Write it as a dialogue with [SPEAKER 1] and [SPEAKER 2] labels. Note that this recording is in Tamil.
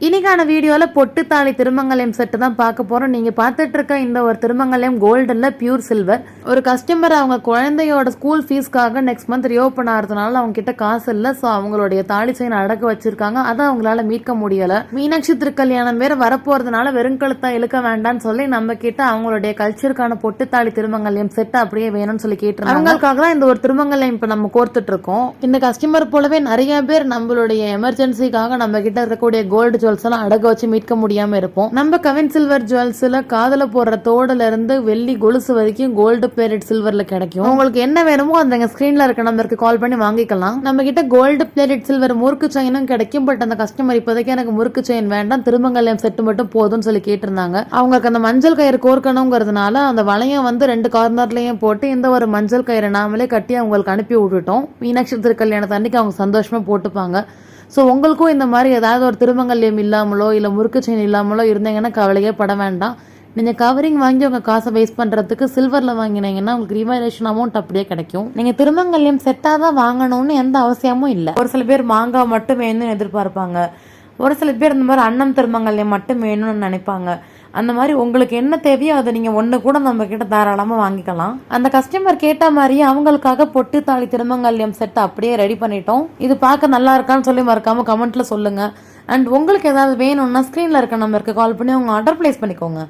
[SPEAKER 1] இன்னைக்கான வீடியோல பொட்டு தாலி திருமங்கல்யம் செட்டு தான் பார்க்க போறோம். நீங்க பார்த்துட்டு இருக்க இந்த ஒரு திருமங்கல்யம் கோல்டு இல்ல பியூர் சில்வர். ஒரு கஸ்டமர் அவங்க குழந்தையோட ஸ்கூல் ஃபீஸ்க்காக நெக்ஸ்ட் மந்த் ரீஓபன் ஆகிறதுனால அவங்க கிட்ட காசு இல்ல. ஸோ அவங்களுடைய தாலி செயின் அடக்க வச்சிருக்காங்க. அதை அவங்களால மீட்க முடியல. மீனாட்சி திருக்கல்யாணம் வேற வரப்போறதுனால வெறுங்கழுத்தா இழுக்க வேண்டாம்னு சொல்லி நம்ம கிட்ட அவங்களுடைய கல்ச்சருக்கான பொட்டு தாலி திருமங்கல்யம் செட் அப்படியே வேணும்னு சொல்லி கேட்டு அவங்களுக்காக தான் இந்த ஒரு திருமங்கல்யம் இப்ப நம்ம கோர்த்துட்டு இருக்கோம். இந்த கஸ்டமர் போலவே நிறைய பேர் நம்மளுடைய எமர்ஜென்சிக்காக நம்ம கிட்ட இருக்கக்கூடிய கோல்டு ஜுவல்ஸ் எல்லாம் அடக வச்சு மீட்க முடியாம இருப்போம். நம்ம கவின் சில்வர் ஜுவல்ஸ்ல காதல போடுற தோடுல இருந்து வெள்ளி கொலுசு வரைக்கும் கோல்டு பிளேட்டட் சில்வர்ல கிடைக்கும். உங்களுக்கு என்ன வேணுமோ அந்த ஸ்கிரீன்ல இருக்க நம்பருக்கு கால் பண்ணி வாங்கிக்கலாம். நம்ம கிட்ட கோல்டு பிளேட்டட் சில்வர் முறுக்கு செயினும் கிடைக்கும். பட் அந்த கஸ்டமர் இப்போதைக்கு எனக்கு முறுக்கு செயின் வேண்டாம், திருமங்கல்யம் செட்டு மட்டும் போதும்னு சொல்லி கேட்டிருந்தாங்க. அவங்களுக்கு அந்த மஞ்சள் கயிறு கோர்க்கணுங்கிறதுனால அந்த வளையம் வந்து 2 கார்னர்லயும் போட்டு இந்த ஒரு மஞ்சள் கயிறு நாமளே கட்டி அவங்களுக்கு அனுப்பி விட்டுட்டோம். மீனாட்சி திருக்கல்யாணத்து அன்னைக்கு அவங்க சந்தோஷமா போட்டுப்பாங்க. ஸோ உங்களுக்கும் இந்த மாதிரி ஏதாவது ஒரு திருமங்கல்யம் இல்லாமலோ இல்லை முறுக்கு செயின் இல்லாமலோ இருந்தீங்கன்னா கவலையே பட வேண்டாம். நீங்கள் கவரிங் வாங்கி உங்கள் காசை வேஸ்ட் பண்ணுறதுக்கு சில்வரில் வாங்கினீங்கன்னா உங்களுக்கு ரிவாலுவேஷன் அமௌண்ட் அப்படியே கிடைக்கும். நீங்கள் திருமங்கல்யம் செட்டாக தான் வாங்கணும்னு எந்த அவசியமும் இல்லை. ஒரு சில பேர் மாங்காய் மட்டும் வேணும்னு எதிர்பார்ப்பாங்க. ஒரு சில பேர் இந்த மாதிரி அன்னம் திருமங்கல்யம் மட்டும் வேணும்னு நினைப்பாங்க. அந்த மாதிரி உங்களுக்கு என்ன தேவையோ அதை நீங்க ஒண்ணு கூட நம்ம கிட்ட தாராளமா வாங்கிக்கலாம். அந்த கஸ்டமர் கேட்ட மாதிரியே அவங்களுக்காக பொட்டு தாலி திருமங்கல்யம் செட் அப்படியே ரெடி பண்ணிட்டோம். இது பார்க்க நல்லா இருக்கான்னு சொல்லி மறக்காம கமெண்ட்ல சொல்லுங்க. அண்ட் உங்களுக்கு ஏதாவது வேணும்னா ஸ்கிரீன்ல இருக்க நம்பருக்கு கால் பண்ணி உங்க ஆர்டர் பிளேஸ் பண்ணிக்கோங்க.